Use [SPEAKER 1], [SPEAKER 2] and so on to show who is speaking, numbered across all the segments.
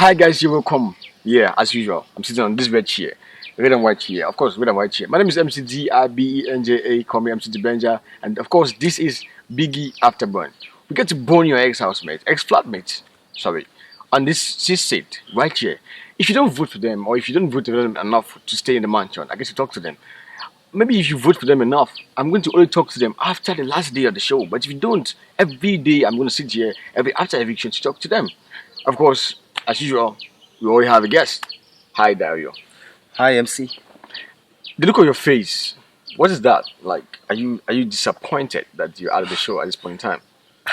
[SPEAKER 1] Hi guys, you're welcome. Yeah, as usual, I'm sitting on this red chair, red and white chair. Of course, red and white chair. My name is MC Dibenja. Call me MC Dibenja, and of course, this is Biggy Afterburn. We get to burn your ex-housemate, ex-flatmate. Sorry, on this seat right here. If you don't vote for them, or if you don't vote for them enough to stay in the mansion, I get to talk to them. Maybe if you vote for them enough, I'm going to only talk to them after the last day of the show. But if you don't, every day I'm going to sit here every after eviction to talk to them. Of course, as usual, we already have a guest. Hi, Dario.
[SPEAKER 2] Hi, MC.
[SPEAKER 1] The look on your face, what is that? Like, are you disappointed that you're out of the show at this point in time?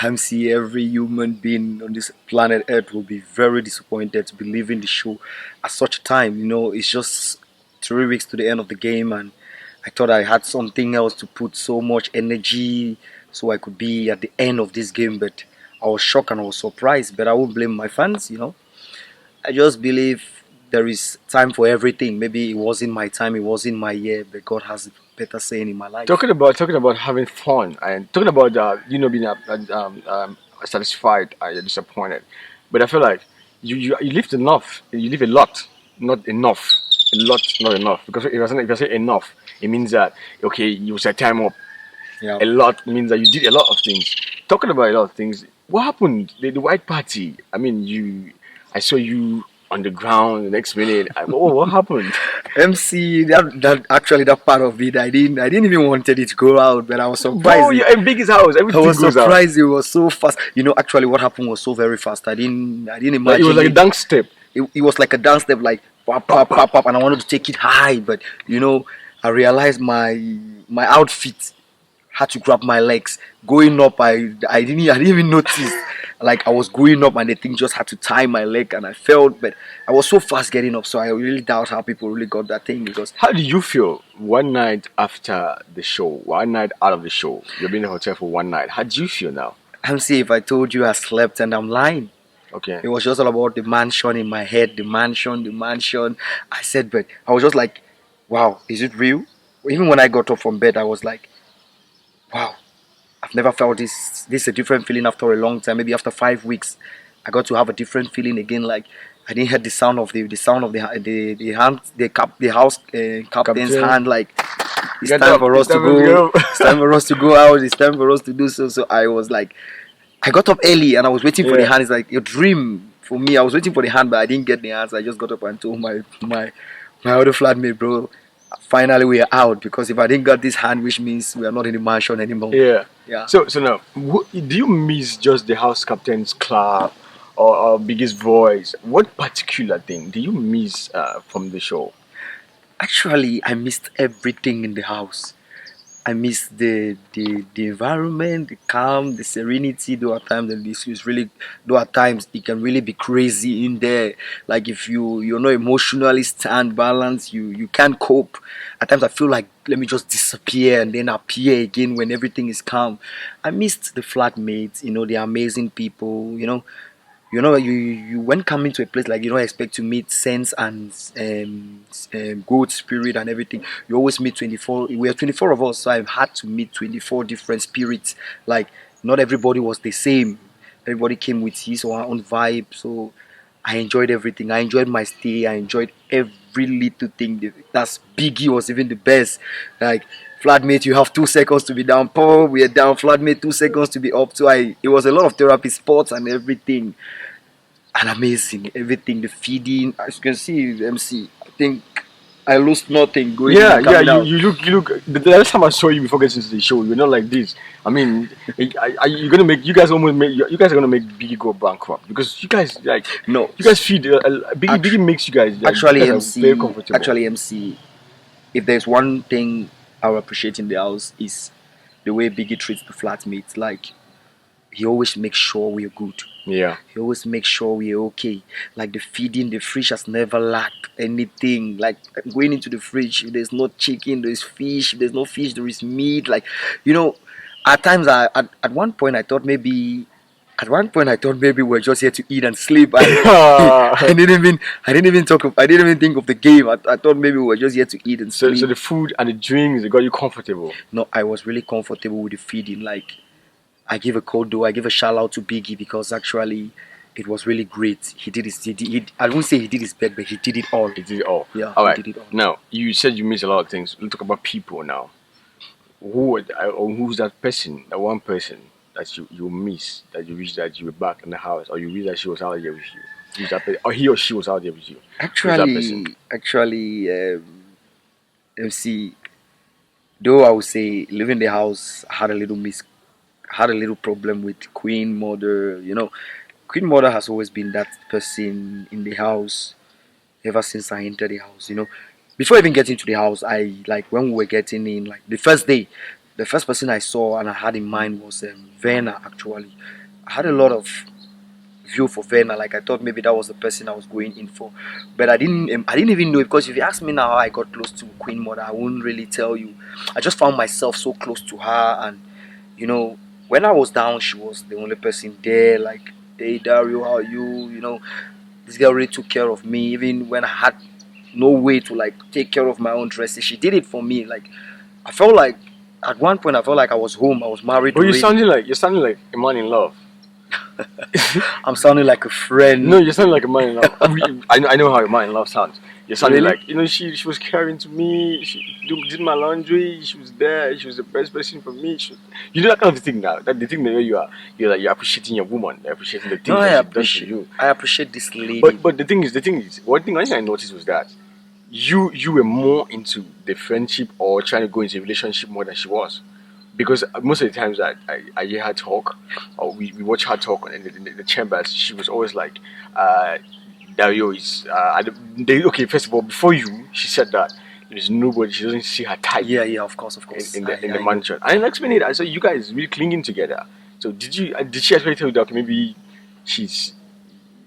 [SPEAKER 2] MC, every human being on this planet Earth will be very disappointed to be leaving the show at such a time. It's just 3 weeks to the end of the game, and I thought I had something else to put so much energy so I could be at the end of this game, but I was shocked and I was surprised. But I won't blame my fans. I just believe there is time for everything. Maybe it wasn't my time, it wasn't my year, but God has a better saying in my life.
[SPEAKER 1] Talking about having fun and talking about being satisfied and disappointed, but I feel like you lived enough. You live a lot, not enough. A lot, not enough. Because if I say enough, it means that okay, you set time up.
[SPEAKER 2] Yeah.
[SPEAKER 1] A lot means that you did a lot of things. Talking about a lot of things, what happened? The white party. I mean, I saw you on the ground the next minute. What happened?
[SPEAKER 2] MC, that part of it, I didn't even wanted it to go out, but I was
[SPEAKER 1] Bro,
[SPEAKER 2] surprised.
[SPEAKER 1] you're in Biggie's house.
[SPEAKER 2] I
[SPEAKER 1] Everything
[SPEAKER 2] was
[SPEAKER 1] goes out.
[SPEAKER 2] surprised it was so fast. Actually, what happened was so very fast. I didn't
[SPEAKER 1] Like, it was
[SPEAKER 2] imagine
[SPEAKER 1] like a
[SPEAKER 2] it.
[SPEAKER 1] dunk step.
[SPEAKER 2] It was like a dance step, like pop, pop, pop, pop, and I wanted to take it high, but I realized my outfit had to grab my legs. Going up, I didn't even notice. Like I was going up, and the thing just had to tie my leg, and I felt. But I was so fast getting up, so I really doubt how people really got that thing because
[SPEAKER 1] How did you feel one night after the show? One night out of the show, you've been in the hotel for one night. How do you feel now?
[SPEAKER 2] MC, if I told you I slept and I'm lying.
[SPEAKER 1] Okay.
[SPEAKER 2] It was just all about the mansion in my head, the mansion, the mansion. I said, but I was just like, wow, is it real? Even when I got up from bed, I was like, wow, I've never felt this. This is a different feeling after a long time. Maybe after 5 weeks, I got to have a different feeling again. Like I didn't hear the sound of the hand, the house captain's
[SPEAKER 1] Captain.
[SPEAKER 2] hand. Like it's
[SPEAKER 1] Get
[SPEAKER 2] time
[SPEAKER 1] up.
[SPEAKER 2] for
[SPEAKER 1] It's
[SPEAKER 2] us to
[SPEAKER 1] time for us to
[SPEAKER 2] go.
[SPEAKER 1] go.
[SPEAKER 2] It's time for us to go out. It's time for us to do so. So I was like, I got up early and I was waiting for the
[SPEAKER 1] Yeah.
[SPEAKER 2] hand. It's like a dream for me. I was waiting for the hand, but I didn't get the hand. So I just got up and told my other flatmate, bro. Finally, we are out because if I didn't get this hand, which means we are not in the mansion anymore.
[SPEAKER 1] Yeah.
[SPEAKER 2] Yeah.
[SPEAKER 1] So now, do you miss just the house captain's clap or biggest voice? What particular thing do you miss from the show?
[SPEAKER 2] Actually, I missed everything in the house. I miss the environment, the calm, the serenity. There are times that this is really, there are times it can really be crazy in there. Like if you're not emotionally stand balanced, you can't cope. At times I feel like let me just disappear and then appear again when everything is calm. I missed the flatmates, the amazing people. You when coming to a place like you don't expect to meet saints and good spirit and everything. You always meet 24. We are 24 of us, so I've had to meet 24 different spirits. Like not everybody was the same. Everybody came with his or her own vibe. So I enjoyed everything. I enjoyed my stay. I enjoyed every little thing. That's Biggie was even the best. Like flatmate, you have 2 seconds to be down. Paul, we are down. Flatmate, 2 seconds to be up. So it was a lot of therapy sports and everything. And amazing, everything. The feeding, as you can see, MC. I think I lost nothing going in
[SPEAKER 1] Yeah,
[SPEAKER 2] and
[SPEAKER 1] yeah.
[SPEAKER 2] coming
[SPEAKER 1] You,
[SPEAKER 2] out.
[SPEAKER 1] you look you look. The last time I saw you before getting to the show, you're not like this. I mean, you're gonna make you guys almost make you guys are gonna make Biggie go bankrupt because you guys like
[SPEAKER 2] No,
[SPEAKER 1] you guys feed Biggie.
[SPEAKER 2] act-
[SPEAKER 1] Biggie makes you guys like you
[SPEAKER 2] actually,
[SPEAKER 1] guys are very
[SPEAKER 2] MC.
[SPEAKER 1] comfortable.
[SPEAKER 2] Actually, MC. If there's one thing I appreciate in the house is the way Biggie treats the flatmates. Like he always makes sure we're good.
[SPEAKER 1] Yeah.
[SPEAKER 2] He always makes sure we're okay. Like the feeding, the fridge has never lacked anything. Like going into the fridge, if there's no chicken, there's fish. If there's no fish, there is meat. Like, you know, at times, at one point, I thought maybe. At one point, I thought maybe we're just here to eat and sleep. I didn't even think of the game. I thought maybe we were just here to eat and
[SPEAKER 1] So
[SPEAKER 2] sleep.
[SPEAKER 1] the food and the drinks they got you comfortable.
[SPEAKER 2] No, I was really comfortable with the feeding. Like I give a code though. I give a shout out to Biggie because actually it was really great. He did his, I won't say he did his best, but he did it all.
[SPEAKER 1] He did it all.
[SPEAKER 2] Yeah,
[SPEAKER 1] All
[SPEAKER 2] he
[SPEAKER 1] right.
[SPEAKER 2] did it all.
[SPEAKER 1] Now you said you miss a lot of things. Let's talk about people now. Or who's that person? That one person that you miss, that you wish that you were back in the house, or you wish that she was out there with you. Who's that person? Or he or she was out there with you. Who's that person?
[SPEAKER 2] Actually, MC, though I would say leaving the house had a little problem with Queen Mother. Queen Mother has always been that person in the house ever since I entered the house. Before even getting to the house, I like when we were getting in, like the first day, the first person I saw and I had in mind was Verna. Actually, I had a lot of view for Verna. Like I thought maybe that was the person I was going in for, but I didn't even know it, because if you ask me now how I got close to Queen Mother, I wouldn't really tell you. I just found myself so close to her, and you know, when I was down, she was the only person there. Like, hey Dario, how are you? This girl really took care of me, even when I had no way to like take care of my own dresses. She did it for me. Like, I felt like at one point I felt like I was home. I was married
[SPEAKER 1] But
[SPEAKER 2] already.
[SPEAKER 1] you're sounding like a man in love.
[SPEAKER 2] I'm sounding like a
[SPEAKER 1] No,
[SPEAKER 2] friend.
[SPEAKER 1] you sound like a man in love. I know how a man in love sounds. You're sounding
[SPEAKER 2] Really?
[SPEAKER 1] like, she was caring to me. She did my laundry. She was there. She was the best person for me. You know that kind of thing now. That the thing that you're appreciating your woman. You're appreciating the
[SPEAKER 2] No,
[SPEAKER 1] things that she done for you.
[SPEAKER 2] I appreciate this lady.
[SPEAKER 1] But the thing is, one thing I noticed was that you were more into the friendship or trying to go into a relationship more than she was. Because most of the times I hear her talk, or we watch her talk in the chambers, she was always like, Dario is, okay, first of all, before you, she said that there's nobody, she doesn't see her type
[SPEAKER 2] Yeah, yeah, of course,
[SPEAKER 1] in the
[SPEAKER 2] I know.
[SPEAKER 1] mansion. I didn't explain it. I said, you guys really clinging together. So did she actually tell you that okay, maybe she's,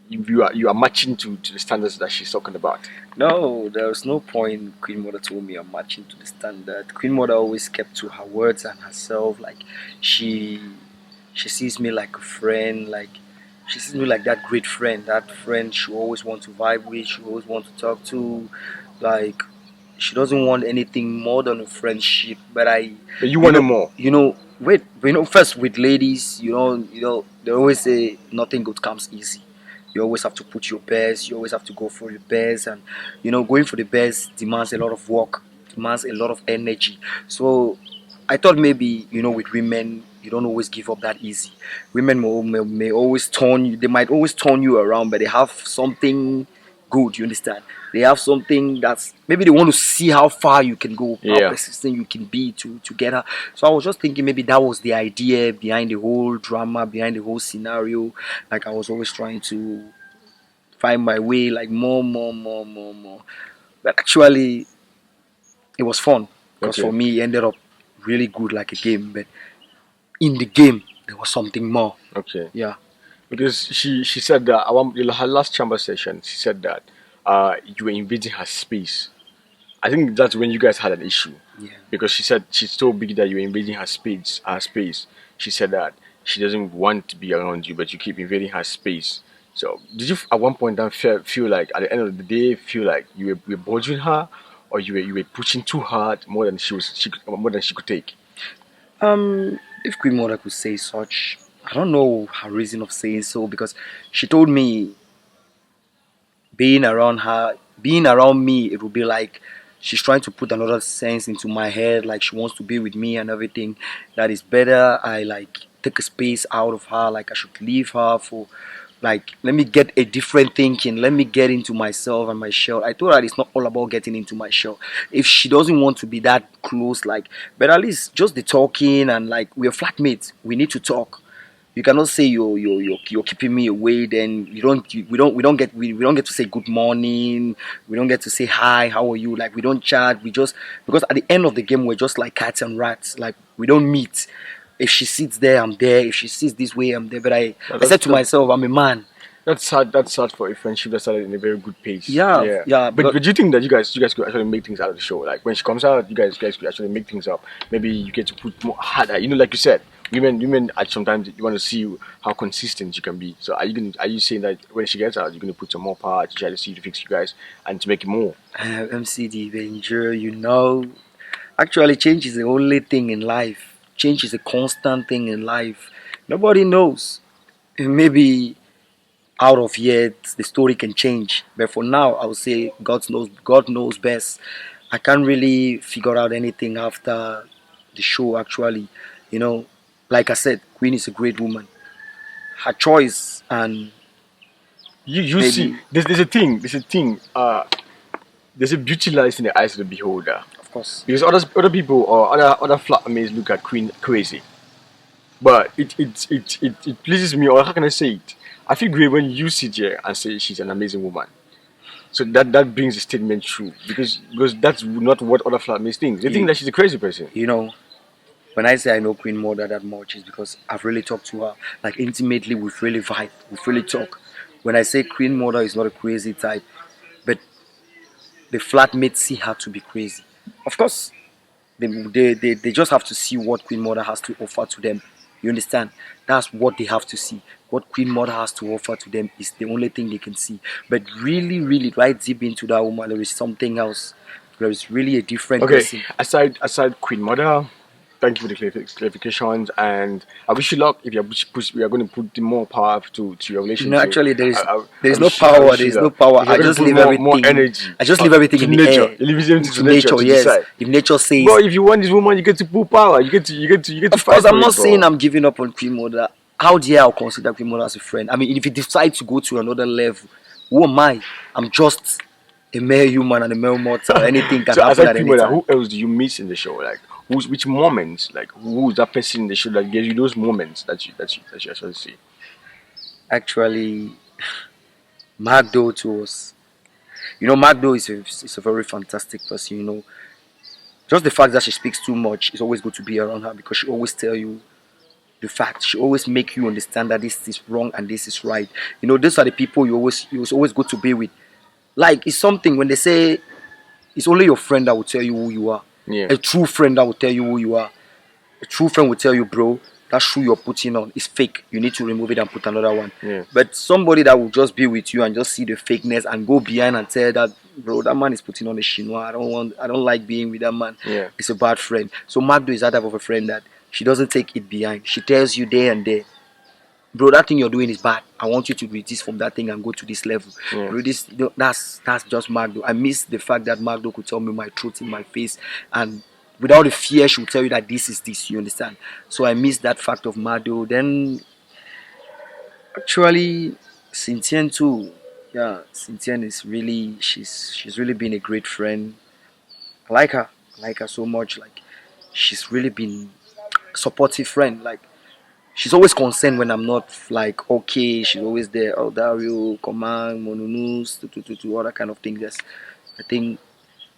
[SPEAKER 1] you are matching to the standards that she's talking about?
[SPEAKER 2] No, there was no point Queen Mother told me I'm matching to the standard. Queen Mother always kept to her words and herself. Like she she sees me like a friend, like she sees me like that great friend, that friend she always want to vibe with, she always want to talk to. Like she doesn't want anything more than a friendship. But
[SPEAKER 1] But you
[SPEAKER 2] you
[SPEAKER 1] wanted
[SPEAKER 2] know,
[SPEAKER 1] more.
[SPEAKER 2] first with ladies, they always say nothing good comes easy. You always have to put your best. You always have to go for the best, and going for the best demands a lot of work, demands a lot of energy. So I thought maybe with women you don't always give up that easy. Women may always turn you. They might always turn you around, but they have something good. You understand? They have something that's maybe they want to see how far you can go, how
[SPEAKER 1] Yeah.
[SPEAKER 2] persistent you can be to get her. So I was just thinking maybe that was the idea behind the whole drama, behind the whole scenario. Like I was always trying to find my way, like more, more, more, more, more. But actually, it was fun because for
[SPEAKER 1] Okay.
[SPEAKER 2] me, it ended up really good, like a game. But in the game, there was something more.
[SPEAKER 1] Okay.
[SPEAKER 2] Yeah,
[SPEAKER 1] Because she said that her last chamber session, she said that you were invading her space. I think that's when you guys had an issue,
[SPEAKER 2] yeah.
[SPEAKER 1] because she said she's so big that you were invading her space. Her space. She said that she doesn't want to be around you, but you keep invading her space. So did you at one point then feel like at the end of the day feel like you were bothering her, or you were pushing too hard more than she could take?
[SPEAKER 2] If Queen Mother could say such, I don't know her reason of saying so because she told me being around her, being around me, it would be like she's trying to put another sense into my head, like she wants to be with me and everything. That is better. I like take a space out of her, like I should leave her for like let me get a different thinking, let me get into myself and my shell. I told her it's not all about getting into my shell. If she doesn't want to be that close, like but at least just the talking and like we're flatmates, we need to talk. You cannot say you're keeping me away. Then we don't get to say good morning. We don't get to say hi. How are you? Like we don't chat. We just because at the end of the game we're just like cats and rats. Like we don't meet. If she sits there, I'm there. If she sits this way, I'm there. But I
[SPEAKER 1] That's
[SPEAKER 2] said to myself, I'm a man.
[SPEAKER 1] That's sad. That's sad for a friendship that started in a very good pace.
[SPEAKER 2] Yeah,
[SPEAKER 1] Yeah,
[SPEAKER 2] yeah.
[SPEAKER 1] but do you think that you guys could actually make things out of the show? Like when she comes out, you guys could actually make things up. Maybe you get to put more harder. Like you said, women at sometimes you want to see how consistent you can be. So are you saying that when she gets out, you're gonna put some more power to try to see to fix you guys and to make it more?
[SPEAKER 2] MC Dibenja, actually change is the only thing in life. Change is a constant thing in life. Nobody knows. Maybe out of here, the story can change. But for now, I would say God knows best. I can't really figure out anything after the show. Actually, you know, like I said, Queen is a great woman. Her choice and
[SPEAKER 1] You see,
[SPEAKER 2] maybe,
[SPEAKER 1] there's a beauty lies in the eyes of the beholder.
[SPEAKER 2] of course,
[SPEAKER 1] Because other people or other flatmates look at Queen crazy. But it pleases me, or how can I say it? I feel great when you sit here and say she's an amazing woman. So that brings the statement true because that's not what other flatmates think. They think
[SPEAKER 2] you,
[SPEAKER 1] that she's a crazy person.
[SPEAKER 2] you know, when I say I know Queen Mother that much, is because I've really talked to her like intimately. We've really vibe. We've really talk. When I say Queen Mother is not a crazy type, but the flatmates see her to be crazy. Of course, they just have to see what Queen Mother has to offer to them. You understand? That's what they have to see. What Queen Mother has to offer to them is the only thing they can see. But really, really, right deep into that woman, there is something else. There is really a different
[SPEAKER 1] Okay,
[SPEAKER 2] person.
[SPEAKER 1] aside Queen Mother, thank you for the clarifications, and I wish you luck. If you're we are going to put more power to your
[SPEAKER 2] No,
[SPEAKER 1] relationship.
[SPEAKER 2] actually,
[SPEAKER 1] I
[SPEAKER 2] there is no
[SPEAKER 1] wish I
[SPEAKER 2] power.
[SPEAKER 1] wish
[SPEAKER 2] There
[SPEAKER 1] you
[SPEAKER 2] is no
[SPEAKER 1] luck.
[SPEAKER 2] power.
[SPEAKER 1] If you're
[SPEAKER 2] I
[SPEAKER 1] going to
[SPEAKER 2] just
[SPEAKER 1] put
[SPEAKER 2] leave
[SPEAKER 1] more
[SPEAKER 2] everything.
[SPEAKER 1] energy
[SPEAKER 2] I just leave everything
[SPEAKER 1] to
[SPEAKER 2] in the
[SPEAKER 1] nature,
[SPEAKER 2] air.
[SPEAKER 1] you leave everything to
[SPEAKER 2] To
[SPEAKER 1] nature
[SPEAKER 2] nature,
[SPEAKER 1] to
[SPEAKER 2] yes.
[SPEAKER 1] decide.
[SPEAKER 2] If nature says,
[SPEAKER 1] But if you want this woman, you get to pull power. You get to
[SPEAKER 2] of course,
[SPEAKER 1] fight
[SPEAKER 2] I'm
[SPEAKER 1] for
[SPEAKER 2] not
[SPEAKER 1] it,
[SPEAKER 2] saying
[SPEAKER 1] bro.
[SPEAKER 2] I'm giving up on Queen Mother. How dare I consider Queen Mother as a friend? I mean, if you decide to go to another level, who am I? I'm just a mere human and a mere mortal. Anything can
[SPEAKER 1] So
[SPEAKER 2] happen
[SPEAKER 1] aside
[SPEAKER 2] at
[SPEAKER 1] Queen
[SPEAKER 2] any
[SPEAKER 1] Mother,
[SPEAKER 2] time.
[SPEAKER 1] who else do you miss in the show? Like which moments? Like who's that person in the show that gives you those moments that you actually see?
[SPEAKER 2] Actually, Magdo to us. Magdo is a very fantastic person. Just the fact that she speaks too much is always good to be around her because she always tell you the fact. She always make you understand that this is wrong and this is right. Those are the people you always good to be with. Like it's something when they say it's only your friend that will tell you who you are.
[SPEAKER 1] Yeah,
[SPEAKER 2] A true friend that will tell you who you are. A true friend will tell you, bro, that shoe you're putting on is fake. You need to remove it and put another one.
[SPEAKER 1] yeah.
[SPEAKER 2] But somebody that will just be with you and just see the fakeness and go behind and tell that, bro, that man is putting on a chinois. I don't like being with that man.
[SPEAKER 1] Yeah.
[SPEAKER 2] It's a bad friend. So Magdo is that type of a friend that she doesn't take it behind. She tells you day and day, bro, that thing you're doing is bad. I want you to resist from that thing and go to this level.
[SPEAKER 1] Yeah.
[SPEAKER 2] Bro, that's just Magdo. I miss the fact that Magdo could tell me my truth in my face, and without the fear, she would tell you that this is this. You understand? So I miss that fact of Magdo. Then actually, Cynthia too. Yeah, Cynthia is really she's really been a great friend. I like her. I like her so much. Like she's really been a supportive friend. Like she's always concerned when I'm not like okay. She's always there. Oh, Dario, command, mononus, all that kind of thing. Yes, I think.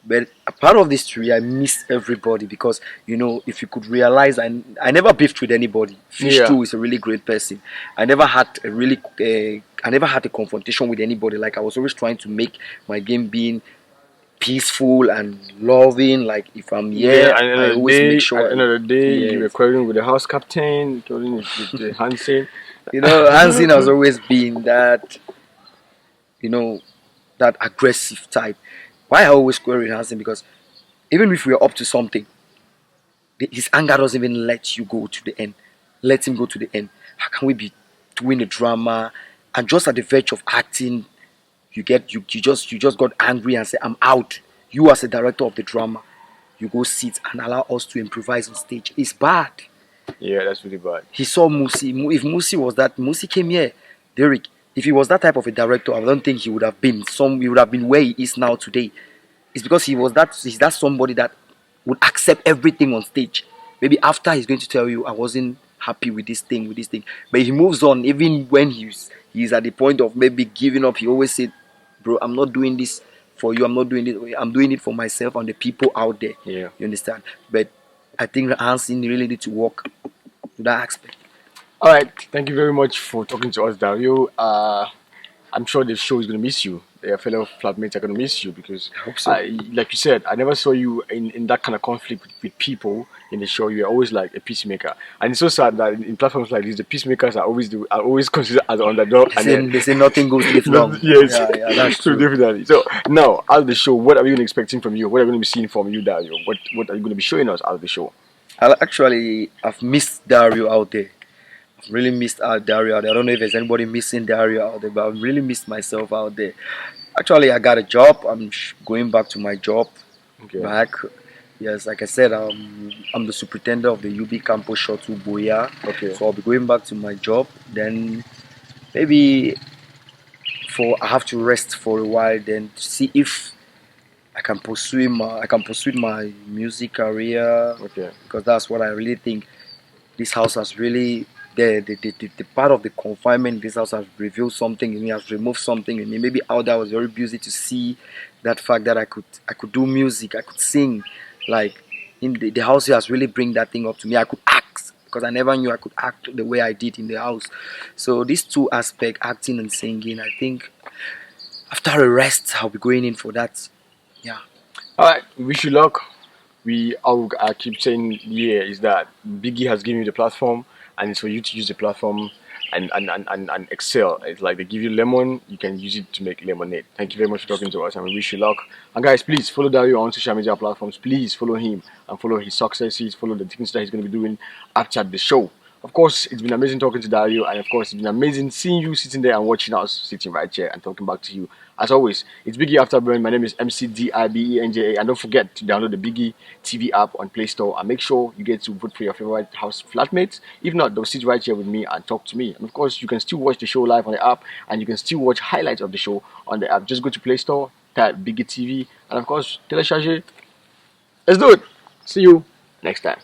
[SPEAKER 2] But a part of this tree, I miss everybody because if you could realize, I never beefed with anybody. Fish
[SPEAKER 1] Yeah.
[SPEAKER 2] too is a really great person. I never had a confrontation with anybody. Like I was always trying to make my game being peaceful and loving. Like if I'm
[SPEAKER 1] Then
[SPEAKER 2] here, I always make
[SPEAKER 1] at
[SPEAKER 2] sure.
[SPEAKER 1] the end of the day, you were
[SPEAKER 2] Yes,
[SPEAKER 1] quarreling with the house captain, quarreling with the Hansen.
[SPEAKER 2] Hansin has always been you know, that aggressive type. Why I always quarrel with Hansin? Because even if we're up to something, his anger doesn't even let you go to the end. Let him go to the end. How can we be doing a drama and just at the verge of acting, you just got angry and said, I'm out. You as a director of the drama, you go sit and allow us to improvise on stage. It's bad.
[SPEAKER 1] Yeah, that's really bad.
[SPEAKER 2] He saw Musi. If Musi was that, Musi came here. Derek, if he was that type of a director, I don't think he would have been he would have been where he is now today. It's because he's that somebody that would accept everything on stage. Maybe after he's going to tell you, I wasn't happy with this thing, But he moves on, even when he's at the point of maybe giving up, he always said, bro, I'm not doing this for you, I'm not doing it, I'm doing it for myself and the people out there.
[SPEAKER 1] Yeah.
[SPEAKER 2] You understand? But I think Hansen really need to work to that aspect.
[SPEAKER 1] All right. Thank you very much for talking to us, Dario. I'm sure the show is going to miss you. Your fellow flatmates are going to miss you because,
[SPEAKER 2] I hope so.
[SPEAKER 1] like you said, I never saw you in that kind of conflict with people in the show. You were always like a peacemaker, and it's so sad that in platforms like this, the peacemakers are always considered as the underdog.
[SPEAKER 2] They
[SPEAKER 1] And
[SPEAKER 2] say,
[SPEAKER 1] then,
[SPEAKER 2] they say nothing goes left wrong.
[SPEAKER 1] yes,
[SPEAKER 2] Yeah, that's
[SPEAKER 1] so
[SPEAKER 2] true.
[SPEAKER 1] definitely. So now, out of the show, what are we going to expecting from you? What are we going to be seeing from you, Dario? What are you going to be showing us out of the show?
[SPEAKER 2] I've missed Dario out there. really missed out Dario out there. I don't know if there's anybody missing Dario out there, but I really missed myself out there. Actually, I got a job. I'm going back to my job
[SPEAKER 1] Okay.
[SPEAKER 2] back. Yes, like I said, I'm the superintendent of the UB campus shuttle Boya.
[SPEAKER 1] Okay.
[SPEAKER 2] So I'll be going back to my job. Then maybe I have to rest for a while. Then to see if I can pursue my music career,
[SPEAKER 1] Okay.
[SPEAKER 2] because that's what I really think. This house has really the part of the confinement in this house has revealed something in me, has removed something in me. Maybe out there I was very busy to see that fact that I could do music, I could sing. Like in the house here has really bring that thing up to me. I could act because I never knew I could act the way I did in the house. So these two aspects, acting and singing, I think after a rest I'll be going in for that. Yeah.
[SPEAKER 1] All right. Wish you luck. I keep saying here is that Biggie has given you the platform, and it's for you to use the platform and excel. It's like they give you lemon, you can use it to make lemonade. Thank you very much for talking to us, and we wish you luck. And guys, please follow Dario on social media platforms. Please follow him and follow his successes, follow the things that he's going to be doing after the show. Of course, it's been amazing talking to Dario, and of course, it's been amazing seeing you sitting there and watching us sitting right here and talking back to you. As always, it's Biggie Afterburn. My name is MC Dibenja, and don't forget to download the Biggie TV app on Play Store and make sure you get to vote for your favorite house flatmates. If not, they'll sit right here with me and talk to me. And of course, you can still watch the show live on the app, and you can still watch highlights of the show on the app. Just go to Play Store, type Biggie TV, and of course, telecharge it. Let's do it. See you next time.